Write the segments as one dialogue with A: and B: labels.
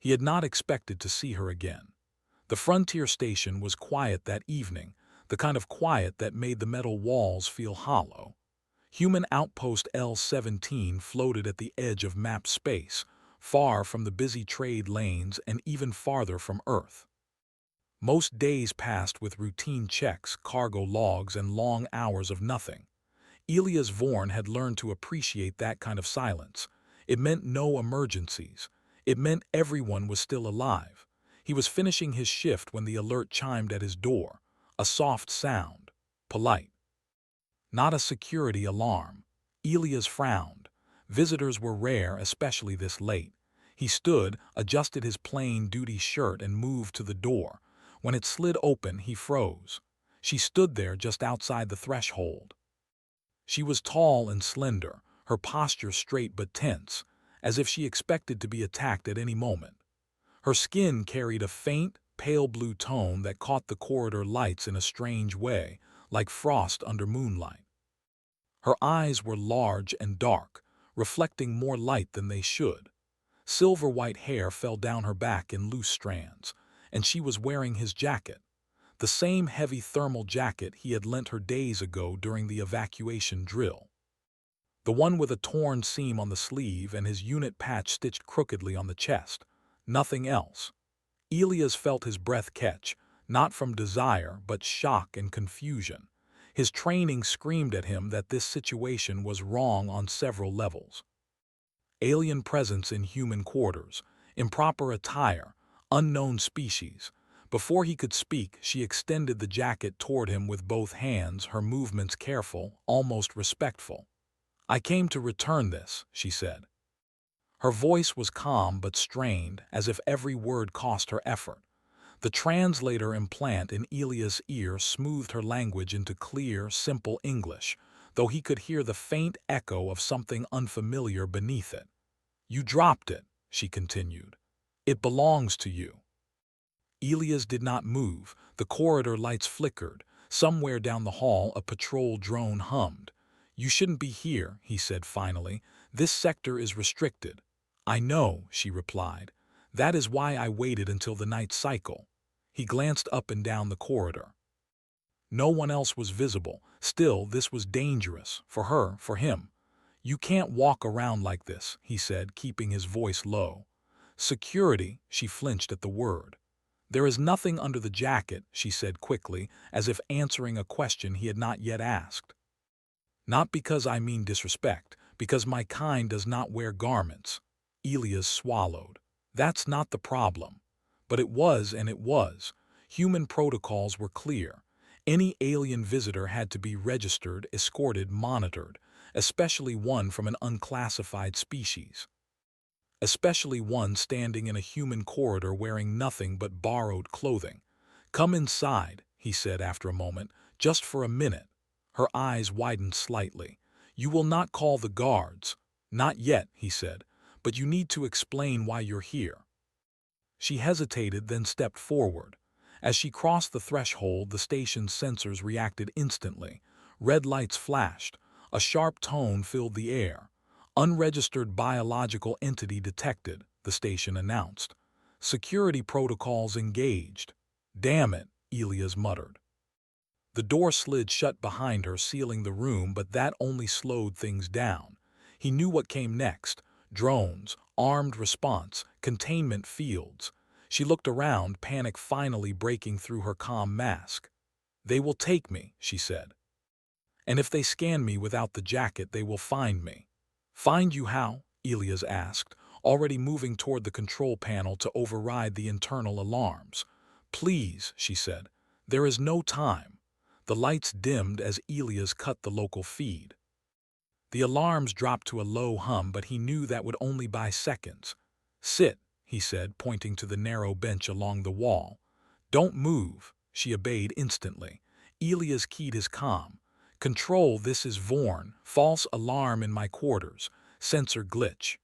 A: He had not expected to see her again. The frontier station was quiet that evening, the kind of quiet that made the metal walls feel hollow. Human Outpost L-17 floated at the edge of map space, far from the busy trade lanes and even farther from Earth. Most days passed with routine checks, cargo logs, and long hours of nothing. Elias Vorn had learned to appreciate that kind of silence. It meant no emergencies. It meant everyone was still alive. He was finishing his shift when the alert chimed at his door, a soft sound, polite. Not a security alarm. Elias frowned. Visitors were rare, especially this late. He stood, adjusted his plain duty shirt, and moved to the door. When it slid open, he froze. She stood there just outside the threshold. She was tall and slender, her posture straight but tense, as if she expected to be attacked at any moment. Her skin carried a faint, pale blue tone that caught the corridor lights in a strange way, like frost under moonlight. Her eyes were large and dark, reflecting more light than they should. Silver-white hair fell down her back in loose strands, and she was wearing his jacket, the same heavy thermal jacket he had lent her days ago during the evacuation drill. The one with a torn seam on the sleeve and his unit patch stitched crookedly on the chest. Nothing else. Elias felt his breath catch, not from desire but shock and confusion. His training screamed at him that this situation was wrong on several levels. Alien presence in human quarters, improper attire, unknown species. Before he could speak, she extended the jacket toward him with both hands, her movements careful, almost respectful. "I came to return this," she said. Her voice was calm but strained, as if every word cost her effort. The translator implant in Elias' ear smoothed her language into clear, simple English, though he could hear the faint echo of something unfamiliar beneath it. "You dropped it," she continued. "It belongs to you." Elias did not move. The corridor lights flickered. Somewhere down the hall, a patrol drone hummed. "You shouldn't be here," he said finally. "This sector is restricted." "I know," she replied. "That is why I waited until the night cycle." He glanced up and down the corridor. No one else was visible. Still, this was dangerous. For her, for him. "You can't walk around like this," he said, keeping his voice low. "Security," she flinched at the word. "There is nothing under the jacket," she said quickly, as if answering a question he had not yet asked. "Not because I mean disrespect, because my kind does not wear garments." Elias swallowed. "That's not the problem." But it was, and it was. Human protocols were clear. Any alien visitor had to be registered, escorted, monitored, especially one from an unclassified species. Especially one standing in a human corridor wearing nothing but borrowed clothing. "Come inside," he said after a moment, "just for a minute." Her eyes widened slightly. "You will not call the guards." "Not yet," he said, "but you need to explain why you're here." She hesitated, then stepped forward. As she crossed the threshold, the station's sensors reacted instantly. Red lights flashed. A sharp tone filled the air. "Unregistered biological entity detected," the station announced. "Security protocols engaged." "Damn it," Elias muttered. The door slid shut behind her, sealing the room, but that only slowed things down. He knew what came next. Drones, armed response, containment fields. She looked around, panic finally breaking through her calm mask. "They will take me," she said. "And if they scan me without the jacket, they will find me." "Find you how?" Elias asked, already moving toward the control panel to override the internal alarms. "Please," she said. "There is no time." The lights dimmed as Elias cut the local feed. The alarms dropped to a low hum, but he knew that would only buy seconds. "Sit," he said, pointing to the narrow bench along the wall. "Don't move." She obeyed instantly. Elias keyed his comm. "Control, this is Vorn. False alarm in my quarters. Sensor glitch."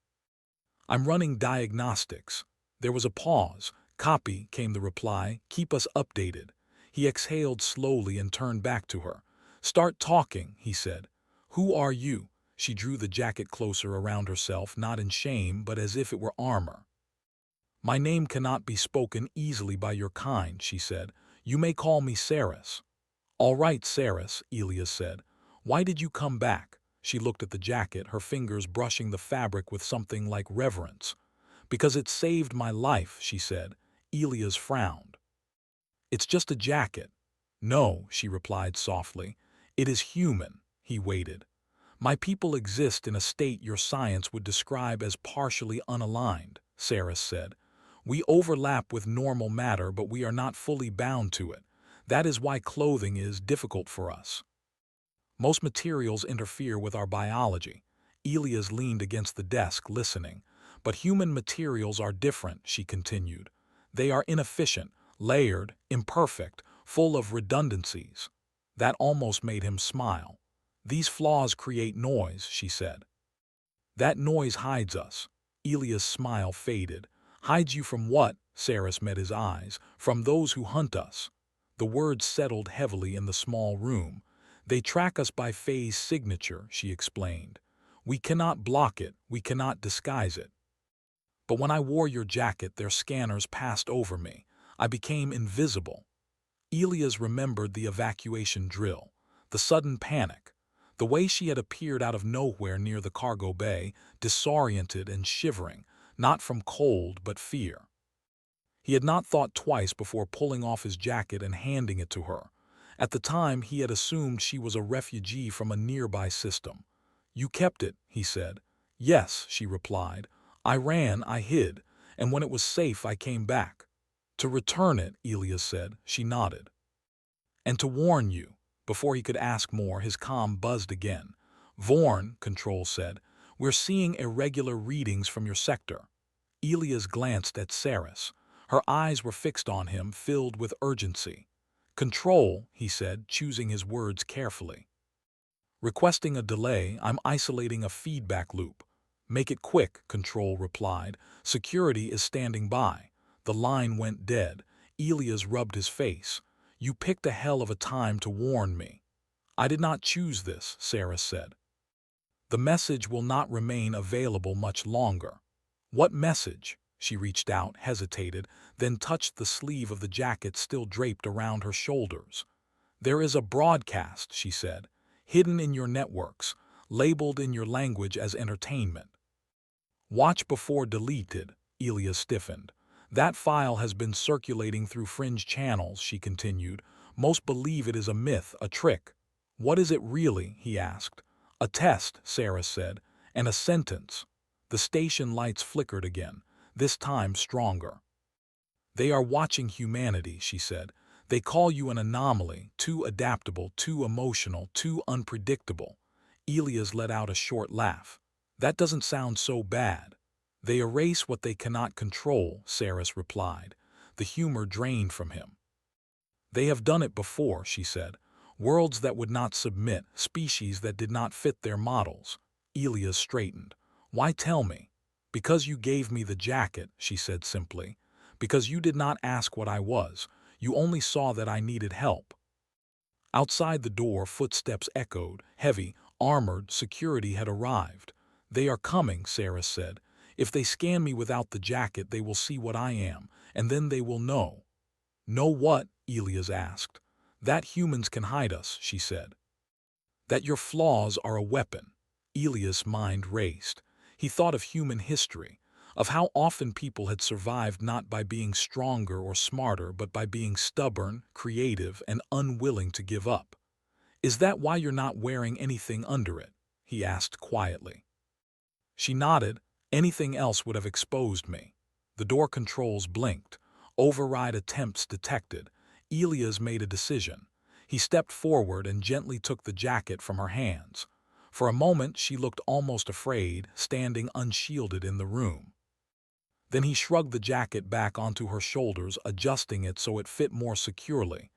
A: "I'm running diagnostics." There was a pause. "Copy," came the reply. "Keep us updated." He exhaled slowly and turned back to her. "Start talking," he said. "Who are you?" She drew the jacket closer around herself, not in shame, but as if it were armor. My name cannot be spoken easily by your kind, she said. You may call me Saris. All right, Saris, Elias said. Why did you come back? She looked at the jacket, her fingers brushing the fabric with something like reverence. Because it saved my life, she said. Elias frowned. It's just a jacket. No, she replied softly. It is human. He waited. My people exist in a state your science would describe as partially unaligned, Saris said. We overlap with normal matter, but we are not fully bound to it. That is why clothing is difficult for us. Most materials interfere with our biology. Elias leaned against the desk, listening. But human materials are different, she continued. They are inefficient, layered, imperfect, full of redundancies. That almost made him smile. These flaws create noise, she said. That noise hides us. Elias' smile faded. Hides you from what? Saris met his eyes. From those who hunt us. The words settled heavily in the small room. They track us by phase signature, she explained. We cannot block it, we cannot disguise it. But when I wore your jacket, their scanners passed over me. I became invisible. Elias remembered the evacuation drill, the sudden panic, the way she had appeared out of nowhere near the cargo bay, disoriented and shivering, not from cold but fear. He had not thought twice before pulling off his jacket and handing it to her. At the time, he had assumed she was a refugee from a nearby system. You kept it, he said. Yes, she replied. I ran, I hid, and when it was safe, I came back. To return it, Elias said. She nodded. And to warn you. Before he could ask more, his comm buzzed again. Vorn, Control said, we're seeing irregular readings from your sector. Elias glanced at Saris. Her eyes were fixed on him, filled with urgency. Control, he said, choosing his words carefully. Requesting a delay, I'm isolating a feedback loop. Make it quick, Control replied. Security is standing by. The line went dead. Elias rubbed his face. You picked a hell of a time to warn me. I did not choose this, Saris said. The message will not remain available much longer. What message? She reached out, hesitated, then touched the sleeve of the jacket still draped around her shoulders. There is a broadcast, she said, hidden in your networks, labeled in your language as entertainment. Watch before deleted, Elias stiffened. That file has been circulating through fringe channels, she continued. Most believe it is a myth, a trick. What is it really? He asked. A test, Saris said, and a sentence. The station lights flickered again, this time stronger. They are watching humanity, she said. They call you an anomaly, too adaptable, too emotional, too unpredictable. Elias let out a short laugh. That doesn't sound so bad. They erase what they cannot control, Saris replied. The humor drained from him. They have done it before, she said. Worlds that would not submit, species that did not fit their models. Elias straightened. Why tell me? Because you gave me the jacket, she said simply. Because you did not ask what I was. You only saw that I needed help. Outside the door, footsteps echoed, heavy, armored, security had arrived. They are coming, Saris said. If they scan me without the jacket, they will see what I am, and then they will know. Know what? Elias asked. That humans can hide us, she said. That your flaws are a weapon. Elias' mind raced. He thought of human history, of how often people had survived not by being stronger or smarter, but by being stubborn, creative, and unwilling to give up. Is that why you're not wearing anything under it? He asked quietly. She nodded. Anything else would have exposed me. The door controls blinked. Override attempts detected. Elias made a decision. He stepped forward and gently took the jacket from her hands. For a moment she looked almost afraid, standing unshielded in the room. Then he shrugged the jacket back onto her shoulders, adjusting it so it fit more securely.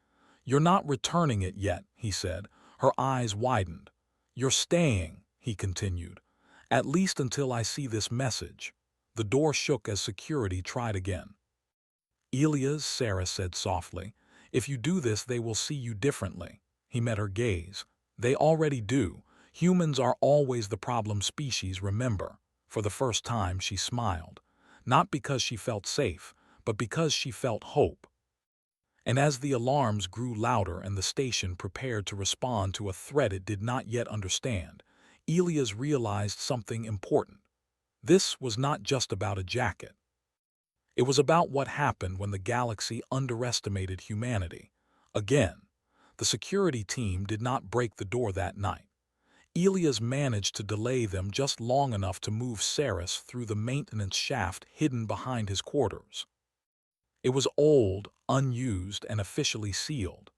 A: You're not returning it yet, he said. Her eyes widened. You're staying, he continued. At least until I see this message. The door shook as security tried again. Elias, Saris said softly, if you do this, they will see you differently. He met her gaze. They already do. Humans are always the problem species, remember. For the first time, she smiled. not because she felt safe, but because she felt hope. And as the alarms grew louder and the station prepared to respond to a threat it did not yet understand, Elias realized something important. This was not just about a jacket. It was about what happened when the galaxy underestimated humanity. Again, the security team did not break the door that night. Elias managed to delay them just long enough to move Saris through the maintenance shaft hidden behind his quarters. It was old, unused, and officially sealed.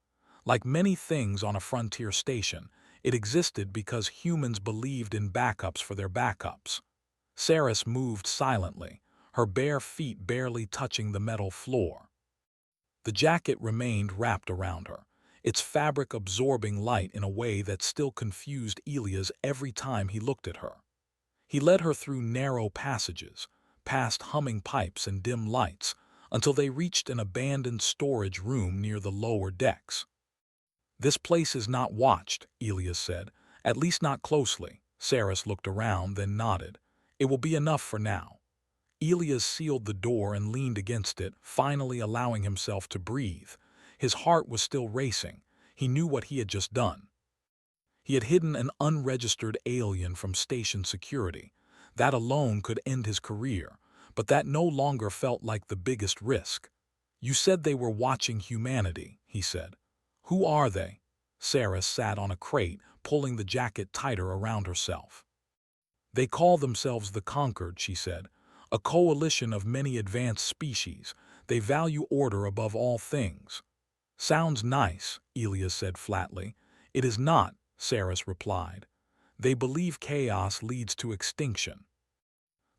A: Like many things on a frontier station, it existed because humans believed in backups for their backups. Saris moved silently, her bare feet barely touching the metal floor. The jacket remained wrapped around her, its fabric absorbing light in a way that still confused Elias every time he looked at her. He led her through narrow passages, past humming pipes and dim lights, until they reached an abandoned storage room near the lower decks. "This place is not watched," Elias said. "At least not closely." Saris looked around, then nodded. "It will be enough for now." Elias sealed the door and leaned against it, finally allowing himself to breathe. His heart was still racing. He knew what he had just done. He had hidden an unregistered alien from station security. That alone could end his career, but that no longer felt like the biggest risk. "You said they were watching humanity," he said. "Who are they?" Sarah sat on a crate, pulling the jacket tighter around herself. "They call themselves the Conquered," she said. "A coalition of many advanced species. They value order above all things." "Sounds nice," Elias said flatly. "It is not," Saris replied. "They believe chaos leads to extinction.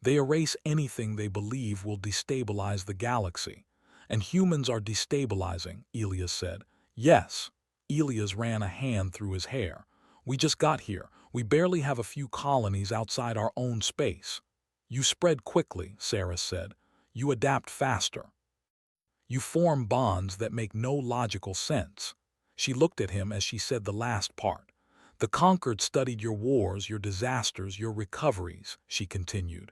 A: They erase anything they believe will destabilize the galaxy. And humans are destabilizing," Elias said. "Yes." Elias ran a hand through his hair. "We just got here. We barely have a few colonies outside our own space." "You spread quickly," Saris said. "You adapt faster. You form bonds that make no logical sense." She looked at him as she said the last part. "The Conquered studied your wars, your disasters, your recoveries," she continued.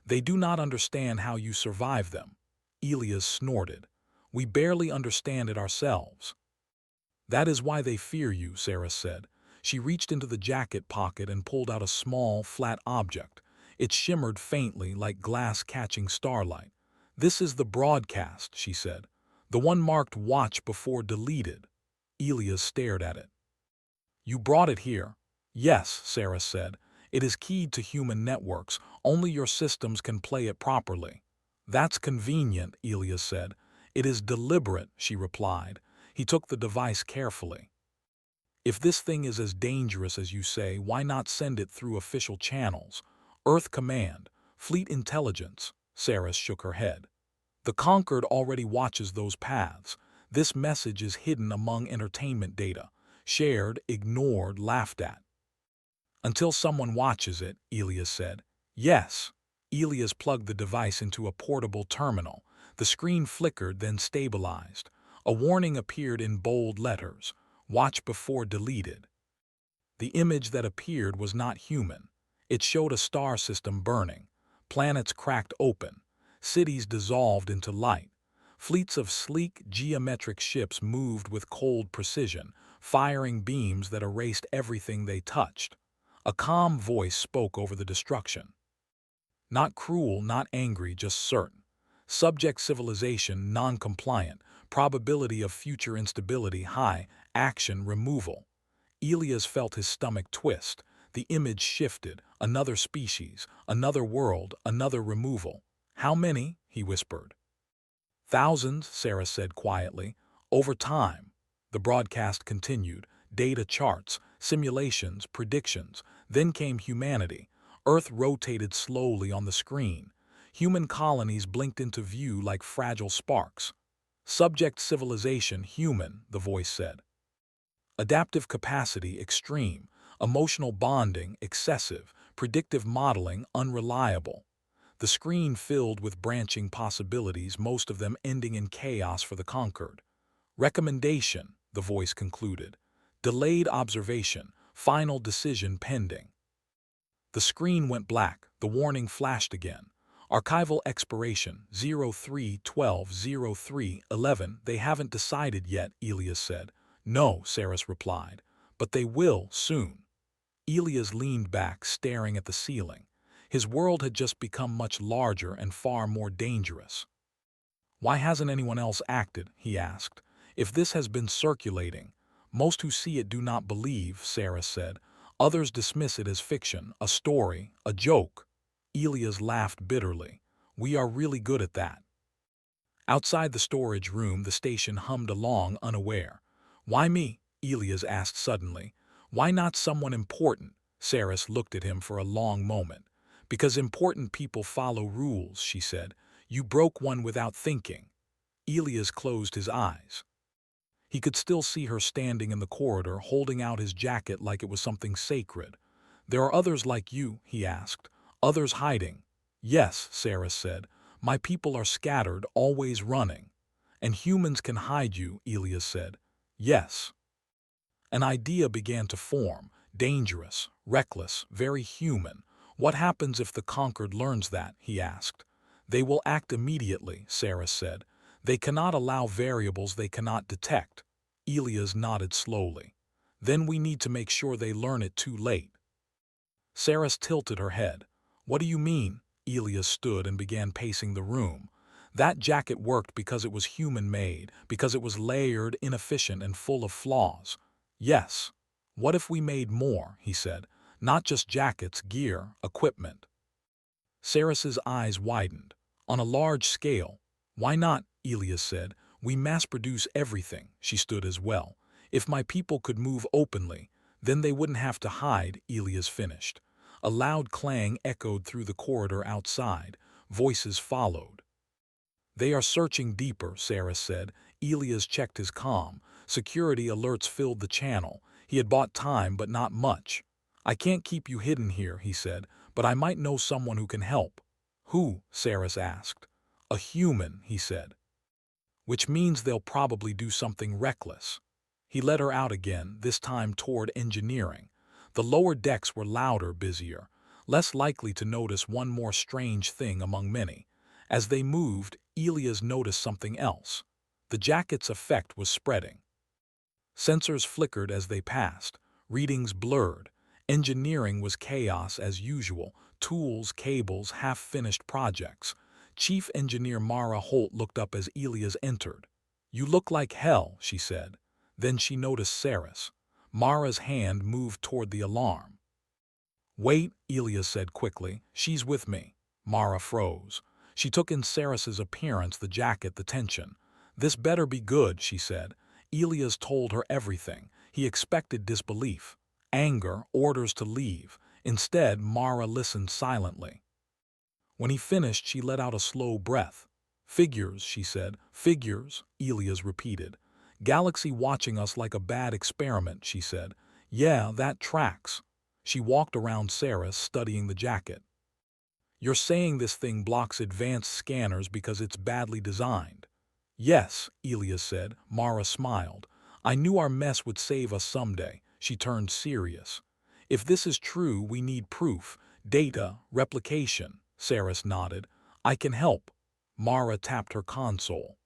A: "They do not understand how you survive them." Elias snorted. "We barely understand it ourselves." "That is why they fear you," Sarah said. She reached into the jacket pocket and pulled out a small, flat object. It shimmered faintly like glass catching starlight. "This is the broadcast," she said. "The one marked Watch before deleted." Elias stared at it. "You brought it here?" "Yes," Sarah said. "It is keyed to human networks. Only your systems can play it properly." "That's convenient," Elias said. "It is deliberate," she replied. He took the device carefully. "If this thing is as dangerous as you say, why not send it through official channels? Earth Command, Fleet Intelligence." Saris shook her head. "The Conquered already watches those paths. This message is hidden among entertainment data. Shared, ignored, laughed at." "Until someone watches it," Elias said. "Yes." Elias plugged the device into a portable terminal. The screen flickered, then stabilized. A warning appeared in bold letters. "Watch before deleted." The image that appeared was not human. It showed a star system burning. Planets cracked open. Cities dissolved into light. Fleets of sleek, geometric ships moved with cold precision, firing beams that erased everything they touched. A calm voice spoke over the destruction. Not cruel, not angry, just certain. Subject civilization non-compliant, probability of future instability high, action removal. Elias felt his stomach twist. The image shifted. Another species, another world, another removal. "How many?" he whispered. "Thousands," Sarah said quietly. "Over time." The broadcast continued. Data charts, simulations, predictions. Then came humanity. Earth rotated slowly on the screen. Human colonies blinked into view like fragile sparks. "Subject civilization human," the voice said. "Adaptive capacity extreme. Emotional bonding excessive. Predictive modeling unreliable." The screen filled with branching possibilities, most of them ending in chaos for the Conquered. "Recommendation," the voice concluded. "Delayed observation. Final decision pending." The screen went black. The warning flashed again. Archival expiration 03/12/03/11. They haven't decided yet, Elias said. No, Saris replied, but they will soon. Elias leaned back, staring at the ceiling. His world had just become much larger and far more dangerous. Why hasn't anyone else acted? He asked. If this has been circulating, most who see it do not believe, Saris said. Others dismiss it as fiction, a story, a joke. Elias laughed bitterly. We are really good at that. Outside the storage room, the station hummed along, unaware. Why me? Elias asked suddenly. Why not someone important? Saris looked at him for a long moment. Because important people follow rules, she said. You broke one without thinking. Elias closed his eyes. He could still see her standing in the corridor, holding out his jacket like it was something sacred. There are others like you, he asked. Others hiding. Yes, Saris said. My people are scattered, always running. And humans can hide you, Elias said. Yes. An idea began to form. Dangerous, reckless, very human. What happens if the conquered learns that? He asked. They will act immediately, Saris said. They cannot allow variables they cannot detect. Elias nodded slowly. Then we need to make sure they learn it too late. Saris tilted her head. What do you mean? Elias stood and began pacing the room. That jacket worked because it was human-made, because it was layered, inefficient, and full of flaws. Yes. What if we made more, he said. Not just jackets, gear, equipment. Saris's eyes widened. On a large scale. Why not? Elias said. We mass-produce everything. She stood as well. If my people could move openly, then they wouldn't have to hide, Elias finished. A loud clang echoed through the corridor outside. Voices followed. They are searching deeper, Saris said. Elias checked his comm. Security alerts filled the channel. He had bought time, but not much. I can't keep you hidden here, he said, but I might know someone who can help. Who? Saris asked. A human, he said. Which means they'll probably do something reckless. He led her out again, this time toward engineering. The lower decks were louder, busier, less likely to notice one more strange thing among many. As they moved, Elias noticed something else. The jacket's effect was spreading. Sensors flickered as they passed, readings blurred. Engineering was chaos as usual, tools, cables, half-finished projects. Chief Engineer Mara Holt looked up as Elias entered. You look like hell, she said. Then she noticed Saris. Mara's hand moved toward the alarm. Wait, Elias said quickly. She's with me. Mara froze. She took in Saris's appearance, the jacket, the tension. This better be good, she said. Elias told her everything. He expected disbelief, anger, orders to leave. Instead, Mara listened silently. When he finished, she let out a slow breath. Figures, she said. Figures, Elias repeated. Galaxy watching us like a bad experiment, she said. Yeah, that tracks. She walked around Saris, studying the jacket. You're saying this thing blocks advanced scanners because it's badly designed? Yes, Elias said. Mara smiled. I knew our mess would save us someday. She turned serious. If this is true, we need proof. Data, replication. Saris nodded. I can help. Mara tapped her console.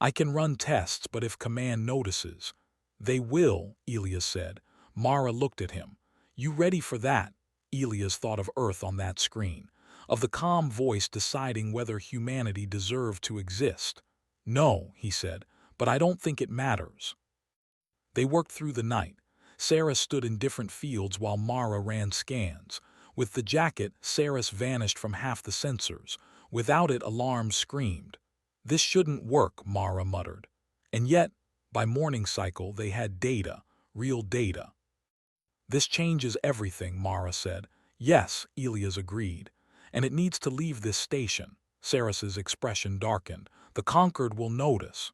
A: I can run tests, but if Command notices. They will, Elias said. Mara looked at him. You ready for that? Elias thought of Earth on that screen, of the calm voice deciding whether humanity deserved to exist. No, he said, but I don't think it matters. They worked through the night. Saris stood in different fields while Mara ran scans. With the jacket, Saris vanished from half the sensors. Without it, alarms screamed. This shouldn't work, Mara muttered. And yet, by morning cycle, they had data, real data. This changes everything, Mara said. Yes, Elias agreed. And it needs to leave this station. Saris's expression darkened. The conquered will notice.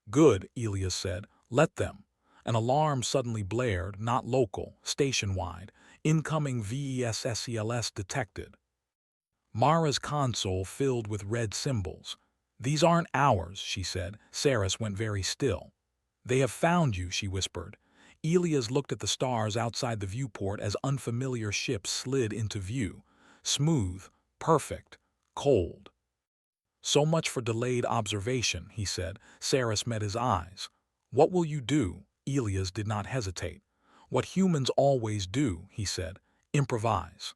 A: Good, Elias said. Let them. An alarm suddenly blared, not local, station-wide. Incoming VESSELS detected. Mara's console filled with red symbols. These aren't ours, she said. Saris went very still. They have found you, she whispered. Elias looked at the stars outside the viewport as unfamiliar ships slid into view. Smooth, perfect, cold. So much for delayed observation, he said. Saris met his eyes. What will you do? Elias did not hesitate. What humans always do, he said, improvise.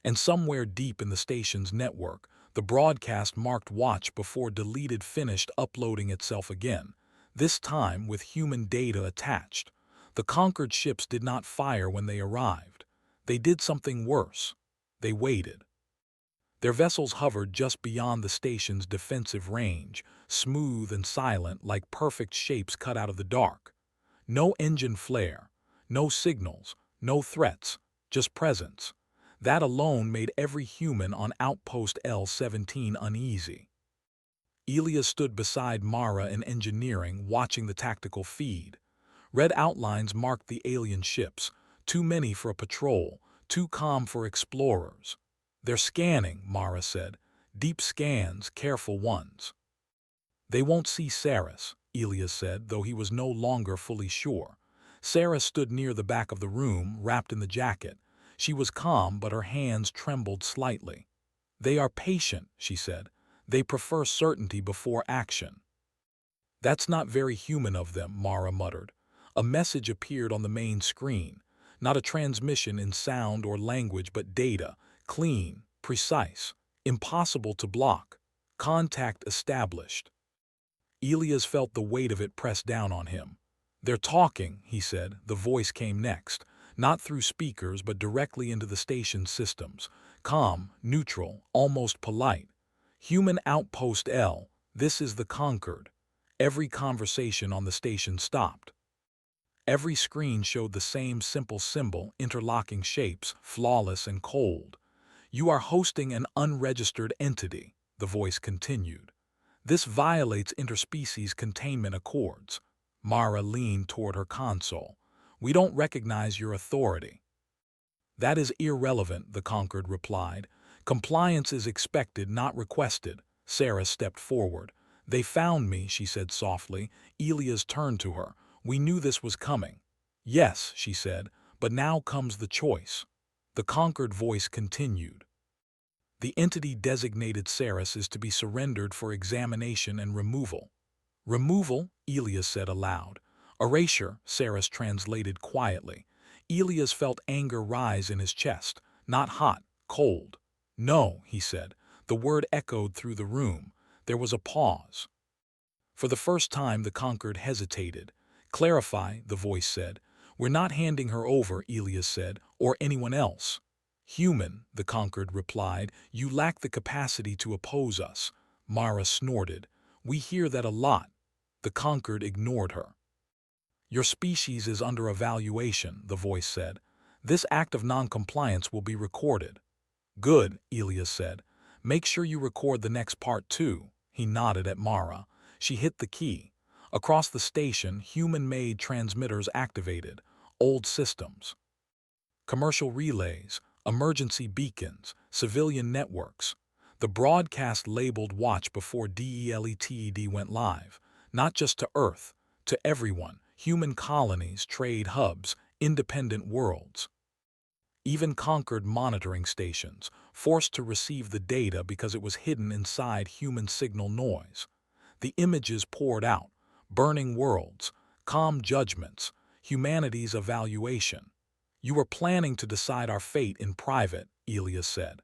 A: And somewhere deep in the station's network, the broadcast marked watch before deleted finished uploading itself again, this time with human data attached. The conquered ships did not fire when they arrived. They did something worse. They waited. Their vessels hovered just beyond the station's defensive range, smooth and silent like perfect shapes cut out of the dark. No engine flare, no signals, no threats, just presence. That alone made every human on Outpost L-17 uneasy. Elias stood beside Mara in engineering, watching the tactical feed. Red outlines marked the alien ships, too many for a patrol, too calm for explorers. They're scanning, Mara said. Deep scans, careful ones. They won't see Saris, Elias said, though he was no longer fully sure. Saris stood near the back of the room, wrapped in the jacket. She was calm, but her hands trembled slightly. They are patient, she said. They prefer certainty before action. That's not very human of them, Mara muttered. A message appeared on the main screen. Not a transmission in sound or language, but data. Clean, precise, impossible to block. Contact established. Elias felt the weight of it press down on him. They're talking, he said. The voice came next, not through speakers but directly into the station's systems. Calm, neutral, almost polite. Human Outpost L, this is the Conquered. Every conversation on the station stopped. Every screen showed the same simple symbol, interlocking shapes, flawless and cold. You are hosting an unregistered entity, the voice continued. This violates interspecies containment accords. Mara leaned toward her console. We don't recognize your authority. That is irrelevant, the Conquered replied. Compliance is expected, not requested. Sarah stepped forward. They found me, she said softly. Elias turned to her. We knew this was coming. Yes, she said, but now comes the choice. The Conquered voice continued. The entity designated Saris is to be surrendered for examination and removal. Removal, Elias said aloud. Erasure, Saris translated quietly. Elias felt anger rise in his chest, not hot, cold. No, he said. The word echoed through the room. There was a pause. For the first time, the Conquered hesitated. Clarify, the voice said. We're not handing her over, Elias said, or anyone else. Human, the Conquered replied. You lack the capacity to oppose us. Mara snorted. We hear that a lot. The Conquered ignored her. Your species is under evaluation, the voice said. This act of noncompliance will be recorded. Good, Elias said. Make sure you record the next part too. He nodded at Mara. She hit the key. Across the station, human-made transmitters activated. Old systems. Commercial relays, emergency beacons, civilian networks. The broadcast labeled watch before DELETED went live. Not just to Earth, to everyone. Human colonies, trade hubs, independent worlds. Even Conquered monitoring stations, forced to receive the data because it was hidden inside human signal noise. The images poured out, burning worlds, calm judgments, humanity's evaluation. You were planning to decide our fate in private, Elias said.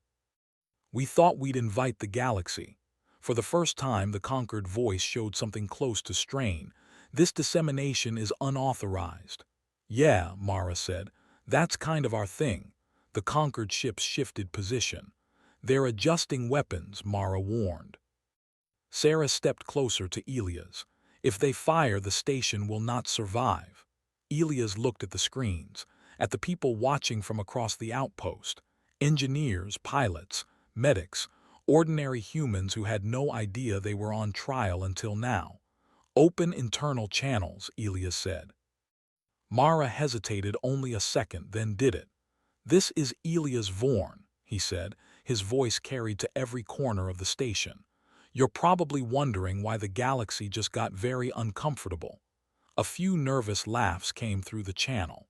A: We thought we'd invite the galaxy. For the first time, the Conquered voice showed something close to strain. This dissemination is unauthorized. Yeah, Mara said. That's kind of our thing. The Conquered ships shifted position. They're adjusting weapons, Mara warned. Sarah stepped closer to Elias. If they fire, the station will not survive. Elias looked at the screens, at the people watching from across the outpost. Engineers, pilots, medics, ordinary humans who had no idea they were on trial until now. Open internal channels, Elias said. Mara hesitated only a second, then did it. This is Elias Vorn, he said, his voice carried to every corner of the station. You're probably wondering why the galaxy just got very uncomfortable. A few nervous laughs came through the channel.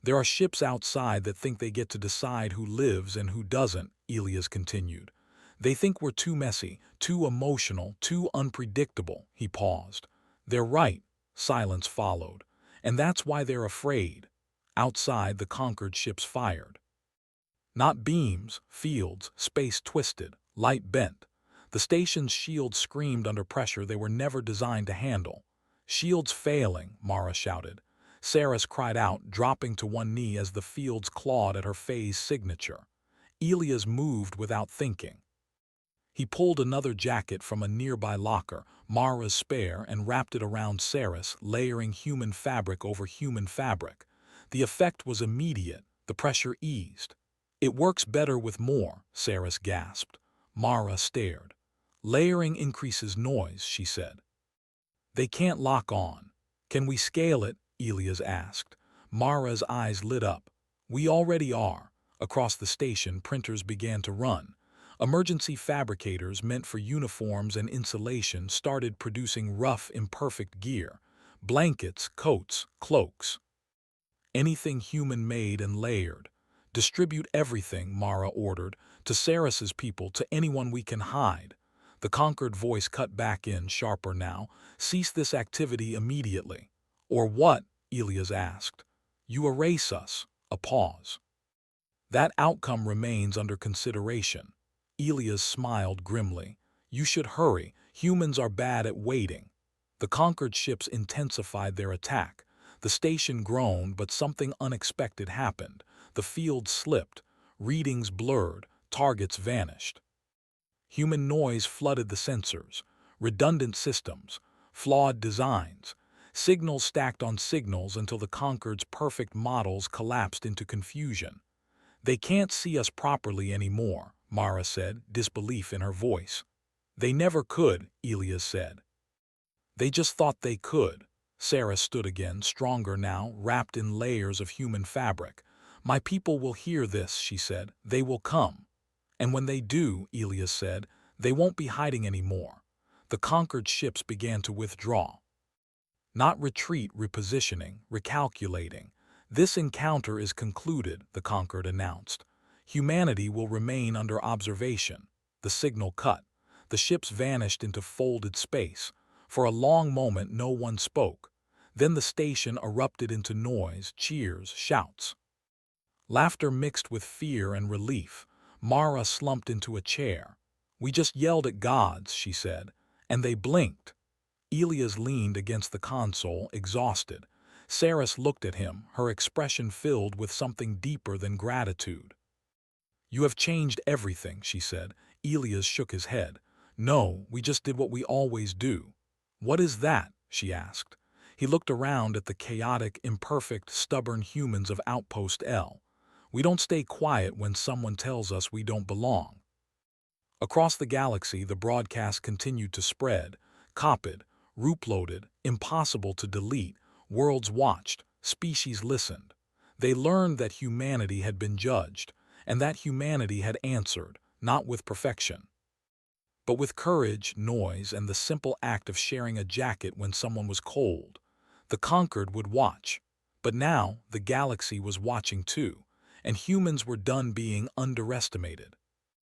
A: There are ships outside that think they get to decide who lives and who doesn't, Elias continued. They think we're too messy, too emotional, too unpredictable." He paused. "They're right." Silence followed. "And that's why they're afraid." Outside, the conquered ships fired. Not beams, fields, space twisted, light bent. The station's shields screamed under pressure they were never designed to handle. "Shields failing," Mara shouted. Saris cried out, dropping to one knee as the fields clawed at her phase signature. Elias moved without thinking. He pulled another jacket from a nearby locker, Mara's spare, and wrapped it around Saris, layering human fabric over human fabric. The effect was immediate. The pressure eased. "It works better with more," Saris gasped. Mara stared. "Layering increases noise," she said. "They can't lock on." "Can we scale it?" Elias asked. Mara's eyes lit up. "We already are." Across the station, printers began to run. Emergency fabricators meant for uniforms and insulation started producing rough, imperfect gear. Blankets, coats, cloaks. Anything human-made and layered. "Distribute everything," Mara ordered, "to Saris's people, to anyone we can hide." The conquered voice cut back in, sharper now. "Cease this activity immediately." "Or what?" Elias asked. "You erase us." A pause. "That outcome remains under consideration." Elias smiled grimly. "You should hurry. Humans are bad at waiting." The conquered ships intensified their attack. The station groaned, but something unexpected happened. The field slipped. Readings blurred. Targets vanished. Human noise flooded the sensors. Redundant systems. Flawed designs. Signals stacked on signals until the Conquered's perfect models collapsed into confusion. "They can't see us properly anymore," Mara said, disbelief in her voice. "They never could," Elias said. "They just thought they could." Sarah stood again, stronger now, wrapped in layers of human fabric. "My people will hear this," she said. "They will come." "And when they do," Elias said, "they won't be hiding anymore." The conquered ships began to withdraw. Not retreat, repositioning, recalculating. "This encounter is concluded," the conquered announced. "Humanity will remain under observation." The signal cut. The ships vanished into folded space. For a long moment no one spoke. Then the station erupted into noise, cheers, shouts. Laughter mixed with fear and relief. Mara slumped into a chair. "We just yelled at gods," she said, "and they blinked." Elias leaned against the console, exhausted. Saris looked at him, her expression filled with something deeper than gratitude. "You have changed everything," she said. Elias shook his head. "No, we just did what we always do." "What is that?" she asked. He looked around at the chaotic, imperfect, stubborn humans of Outpost L. "We don't stay quiet when someone tells us we don't belong." Across the galaxy, the broadcast continued to spread. Copied, root-loaded, impossible to delete. Worlds watched, species listened. They learned that humanity had been judged, and that humanity had answered, not with perfection, but with courage, noise, and the simple act of sharing a jacket when someone was cold. The conquered would watch. But now the galaxy was watching too, and humans were done being underestimated.